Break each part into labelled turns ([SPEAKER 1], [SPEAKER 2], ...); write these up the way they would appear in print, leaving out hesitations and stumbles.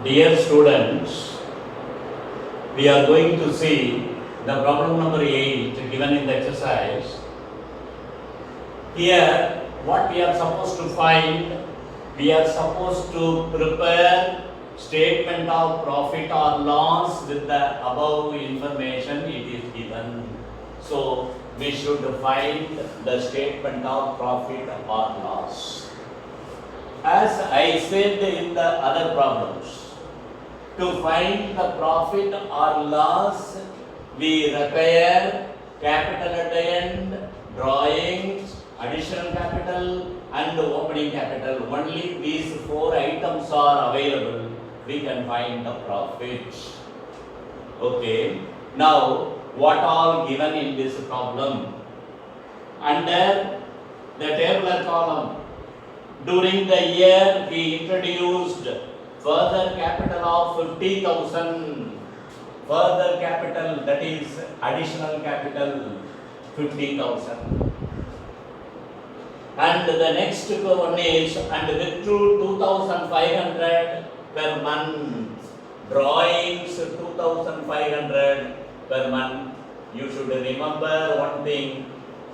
[SPEAKER 1] Dear students, we are going to see the problem number 8 given in the exercise. Here, what we are supposed to find, we are supposed to prepare statement of profit or loss with the above information it is given. So, we should find the statement of profit or loss. As I said in the other problems, to find the profit or loss, we require capital at the end, drawings, additional capital and opening capital. Only these 4 items are available. We can find the profit. Okay. Now, what all given in this problem? Under the tabular column, during the year we introduced further capital of 50,000. Further capital, that is additional capital 50,000. And the next one is, and withdrew 2,500 per month. Drawings 2,500 per month. You should remember one thing,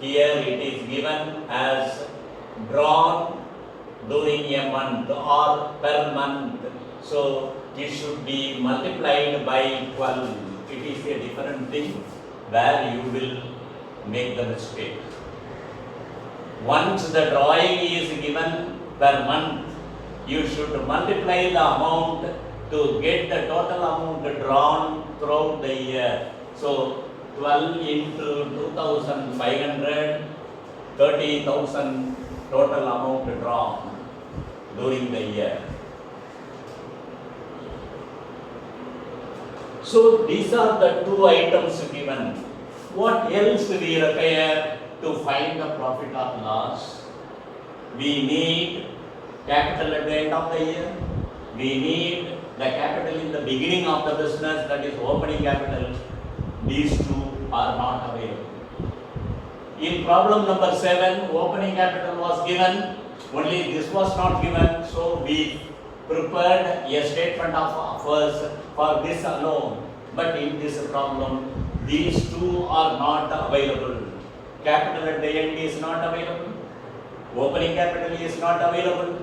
[SPEAKER 1] here it is given as drawn during a month or per month. So it should be multiplied by 12. It is a different thing where you will make the mistake. Once the drawing is given per month, you should multiply the amount to get the total amount drawn throughout the year. So 12 into 2,500, 30,000 total amount drawn during the year. So these are the 2 items given. What else we require to find the profit or loss? We need capital at the end of the year. We need the capital in the beginning of the business, that is opening capital. These 2 are not available. In problem number 7, opening capital was given, only this was not given, so we prepared a statement of affairs for this alone. But in this problem, these 2 are not available. Capital at the end is not available. Opening capital is not available.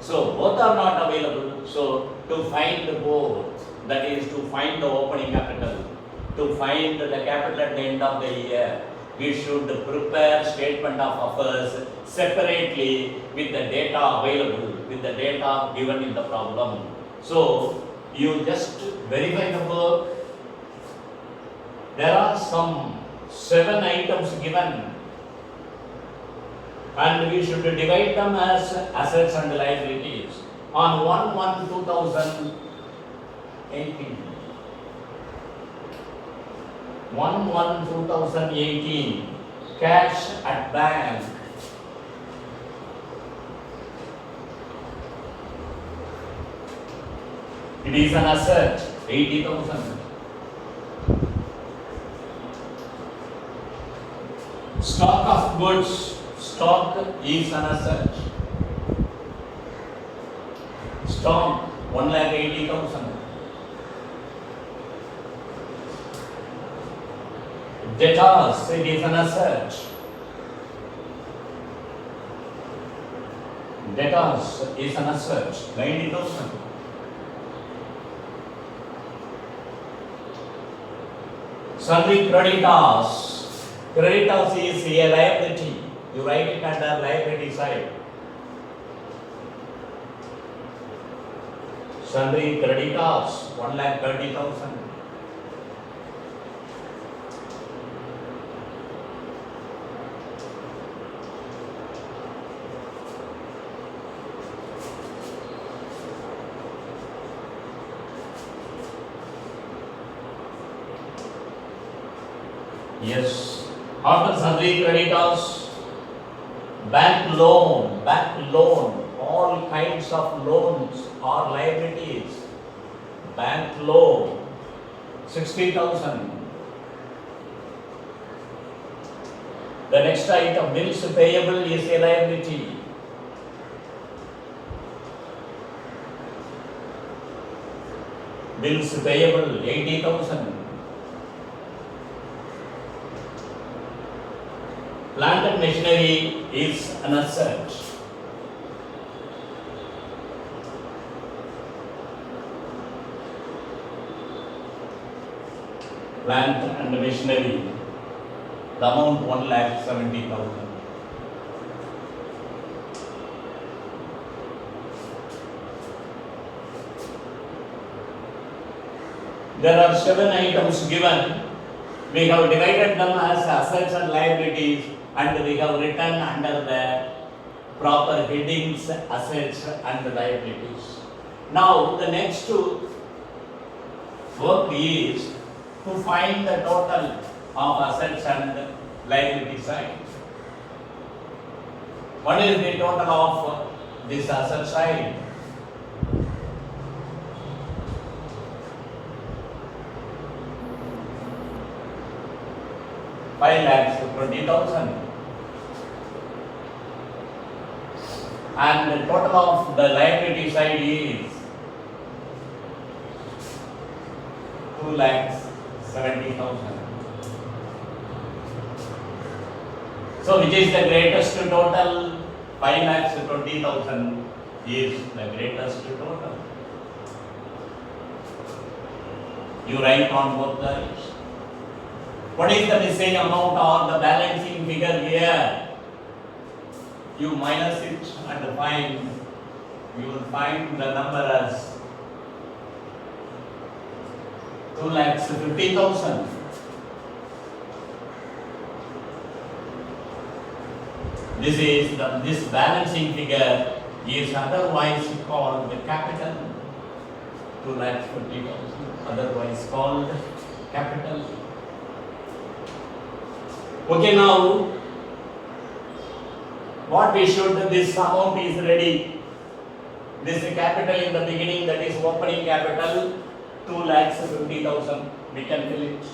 [SPEAKER 1] So both are not available. So to find both, that is to find the opening capital, to find the capital at the end of the year, we should prepare statement of affairs separately with the data available, with the data given in the problem. So you just verify the work. There are some 7 items given, and we should divide them as assets and liabilities. On 1/1/2018, 1/1/2018, cash at bank. It is an asset, 80,000. Stock of goods, stock is an asset. Stock, 1,80,000. Debtors, it is an asset. Debtors is an asset, 90,000. Sundry creditors. Creditors is a liability. You write it under liability side. Sundry creditors, 1,30,000. Yes. After sundry creditors, bank loan, all kinds of loans or liabilities. Bank loan, 60,000. The next item, bills payable, is a liability. Bills payable 80,000. Plant and machinery is an asset. Plant and machinery, the amount 1,70,000. There are 7 items given. We have divided them as assets and liabilities, and we have written under the proper headings assets and liabilities. Now the next work is to find the total of assets and liability side. What is the total of this asset side? 5,20,000. And the total of the liability side is 2,70,000. So which is the greatest total? 5,20,000 is the greatest total. You write on both sides. What is the missing amount or the balancing figure here? You minus it and find, you will find the number as 2,50,000. This balancing figure is otherwise called the capital. 2,50,000, otherwise called capital. Okay, now what we should, this amount is ready. This capital in the beginning, that is opening capital, 2,50,000. We can fill it.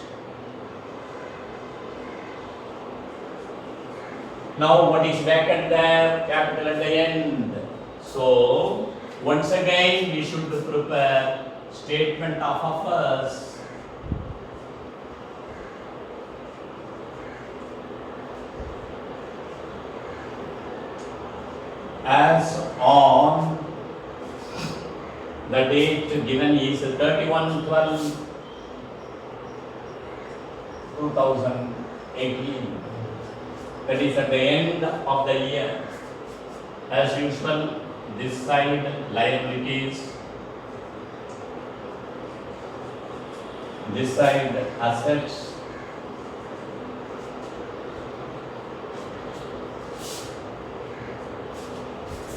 [SPEAKER 1] Now what is vacant there? Capital at the end. So once again we should prepare statement of affairs. As on the date given is 31/12/2018. That is at the end of the year. As usual, this side liabilities, this side assets.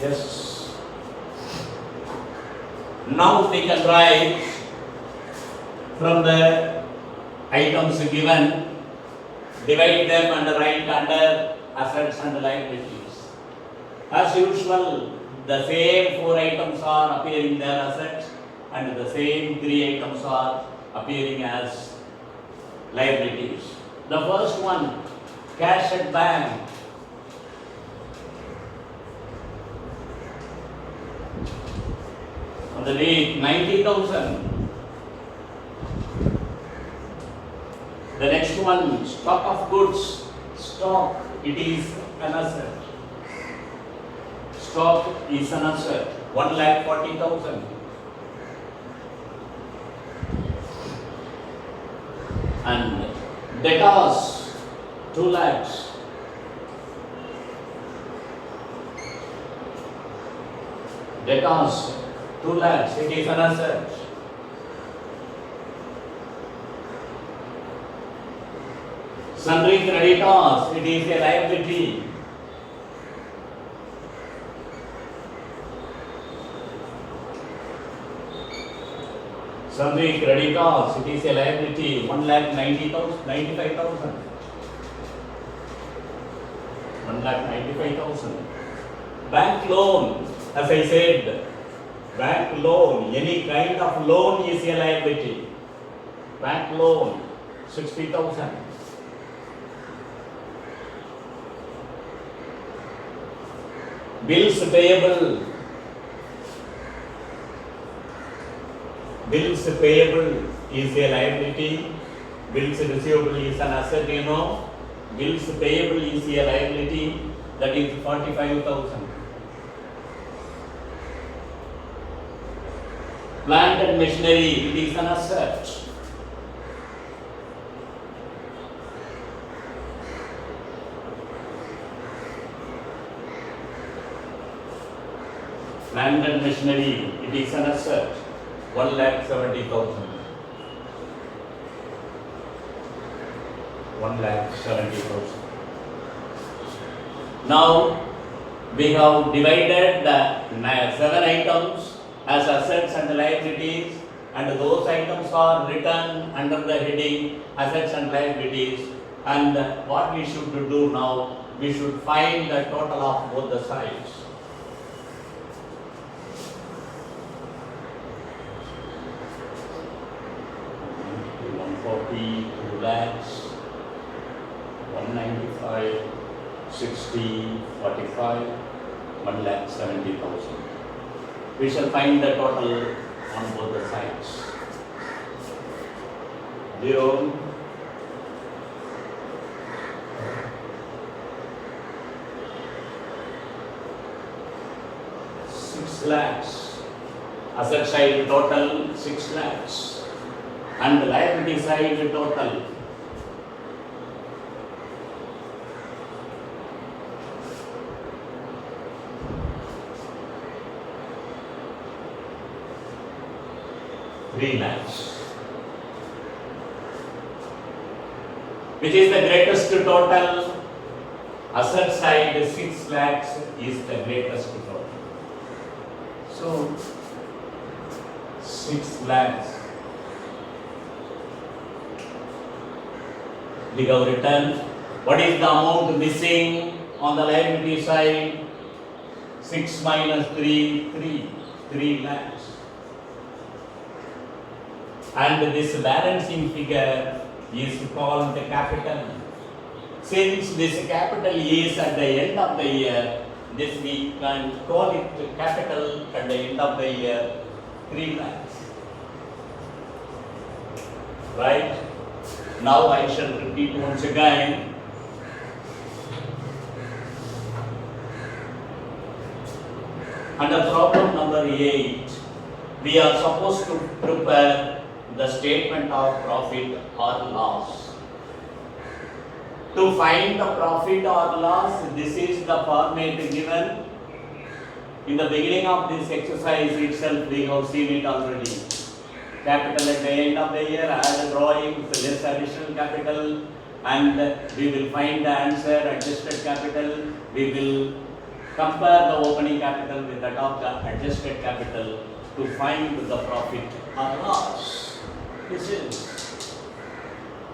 [SPEAKER 1] Yes. Now we can write from the items given, divide them and write under assets and liabilities. As usual, the same 4 items are appearing there assets and the same 3 items are appearing as liabilities. The first one, cash at bank. On the date 90,000. The next one, stock of goods. Stock, it is an asset. Stock is an asset. 1,40,000. And debtors, 2 lakhs. Debtors, 2 lakhs, it is an asset. Sundry creditors, it is a liability. Sundry creditors, it is a liability. 1,90,000, 95,000. 1,95,000. Bank loan, as I said, bank loan, any kind of loan is a liability. Bank loan, 60,000. Bills payable. Bills payable is a liability, bills receivable is an asset, bills payable is a liability, that is 45,000. Plant and machinery, it is an asset. Plant and machinery, it is an asset. 1,70,000. 1,70,000. Now we have divided the 7 items as assets and liabilities, and those items are written under the heading assets and liabilities. And what we should do now, we should find the total of both the sides. $2 lakhs, 195, 60, 45, 1,70,000. We shall find the total on both the sides. 0, 6 lakhs. Asset side total 6 lakhs. And the liability side total 3 lakhs. Which is the greatest total? Asset side 6 lakhs is the greatest total. So 6 lakhs. We have written what is the amount missing on the liability side? 6 minus 3, 3 lakhs. And this balancing figure is called the capital. Since this capital is at the end of the year, this we can call it capital at the end of the year 3 lakhs. Right? Now I shall repeat once again. Under problem number 8, we are supposed to prepare the statement of profit or loss. To find the profit or loss, this is the format given. In the beginning of this exercise itself, we have seen it already. Capital at the end of the year, add drawings, less additional capital, and we will find the answer, adjusted capital. We will compare the opening capital with that of the adjusted capital to find the profit or loss. This is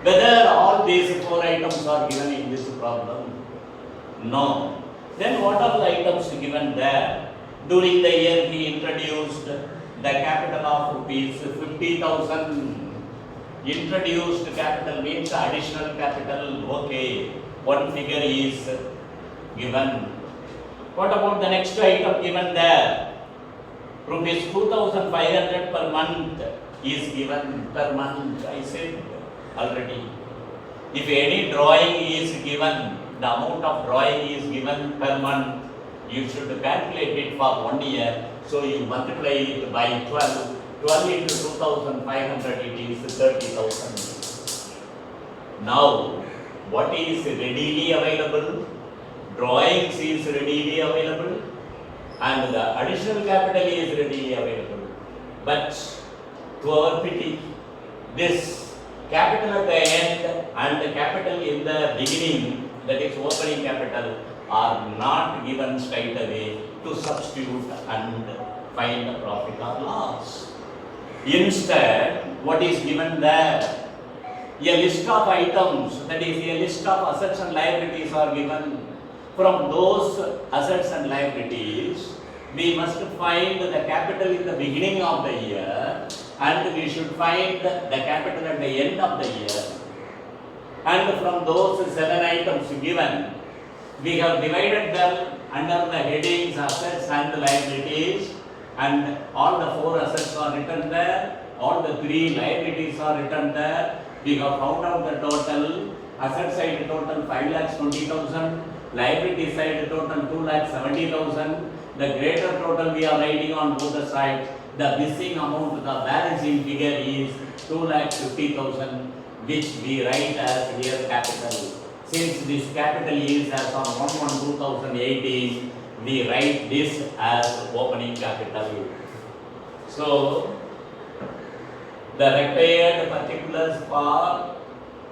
[SPEAKER 1] whether all these 4 items are given in this problem. No. Then what are the items given there? During the year he introduced the capital of rupees 50,000. Introduced capital means additional capital. Okay, one figure is given. What about the next item given there? Rupees 2,500 per month is given per month. I said already. If any drawing is given, the amount of drawing is given per month, you should calculate it for 1 year. So you multiply it by 12. 12 into 2,500, it is 30,000. Now, what is readily available? Drawings is readily available, and the additional capital is readily available. But to our pity, this capital at the end and the capital in the beginning, that is opening capital, are not given straight away to substitute and find the profit or loss. Instead, what is given there? A list of items, that is a list of assets and liabilities are given. From those assets and liabilities, we must find the capital in the beginning of the year, and we should find the capital at the end of the year. And from those 7 items given, we have divided them under the headings assets and liabilities, and all the 4 assets are written there, all the three liabilities are written there. We have found out the total. Asset side total 5,20,000. Liability side total 2,70,000. The greater total we are writing on both the sides. The missing amount, the balancing figure is 2,50,000, which we write as here capital. Since this capital is as on 1/1/2018, we write this as opening capital. So, the required particulars for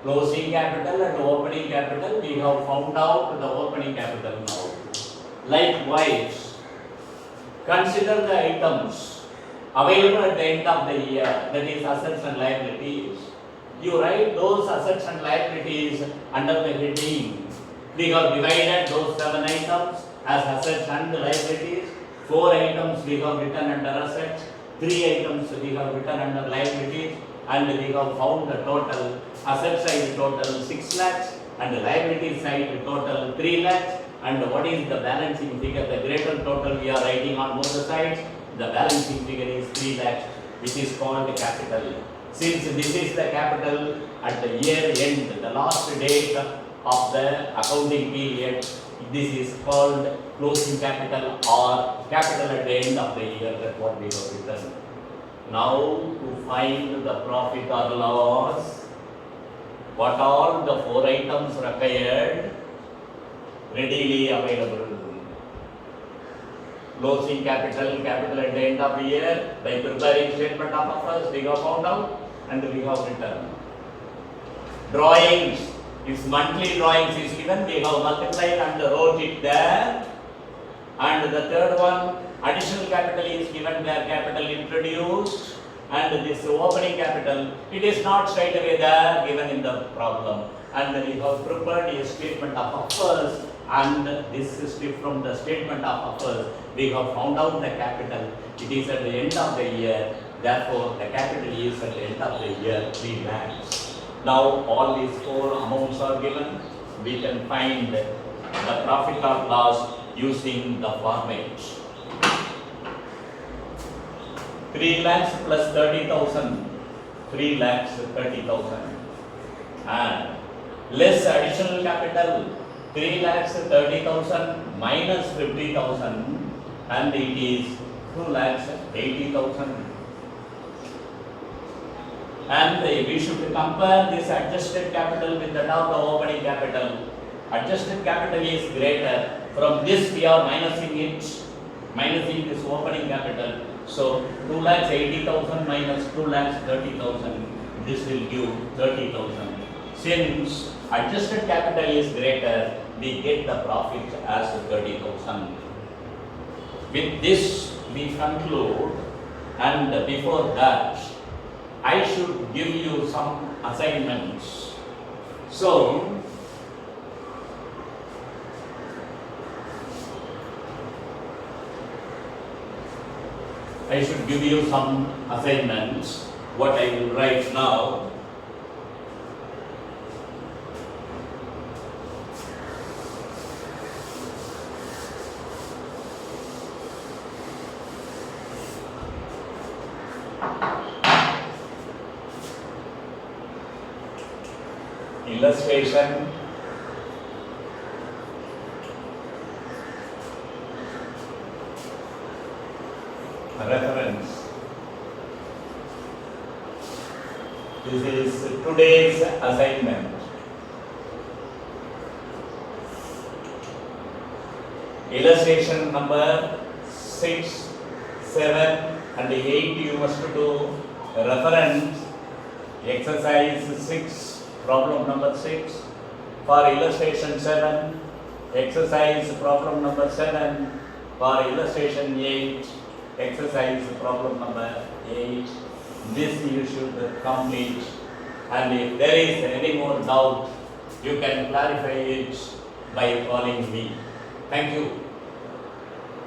[SPEAKER 1] closing capital and opening capital, we have found out the opening capital now. Likewise, consider the items available at the end of the year, that is assets and liabilities. You write those assets and liabilities under the heading. We have divided those 7 items as assets and liabilities. 4 items we have written under assets, 3 items we have written under liabilities, and we have found the total. Asset side total 6 lakhs and the liability side total 3 lakhs. And what is the balancing figure? The greater total we are writing on both the sides. The balancing figure is 3 lakhs, which is called the capital. Since this is the capital at the year end, the last date of the accounting period, this is called closing capital or capital at the end of the year. That's what we have written. Now to find the profit or loss, what all the 4 items required readily available. Closing capital, capital at the end of the year, by preparing statement of affairs, we have found out and we have written. Drawings, if monthly drawings is given, we have multiplied and wrote it there. And the third one, additional capital is given there, capital introduced. And this opening capital, it is not straight away there given in the problem. And we have prepared a statement of affairs, and this is from the statement of affairs. We have found out the capital. It is at the end of the year. Therefore, the capital is at the end of the year 3 lakhs. Now, all these 4 amounts are given. We can find the profit or loss using the format. 3 lakhs plus 30,000. 3 lakhs 30,000. And less additional capital. 3 lakhs 30,000 minus 50,000, and it is 2 lakhs 80,000. And we should compare this adjusted capital with that of the opening capital. Adjusted capital is greater. From this we are minusing this opening capital. So 2 lakhs 80,000 minus 2 lakhs 30,000. This will give 30,000. Since adjusted capital is greater, we get the profit as 30,000. With this we conclude, and before that I should give you some assignments. So I should give you some assignments. What I will write now. Illustration, reference. This is today's assignment. Illustration number 6, 7 and 8 you must do. Reference exercise 6. Problem number 6. For illustration 7, exercise problem number 7. For illustration 8, exercise problem number 8. This you should complete. And if there is any more doubt, you can clarify it by calling me. Thank you.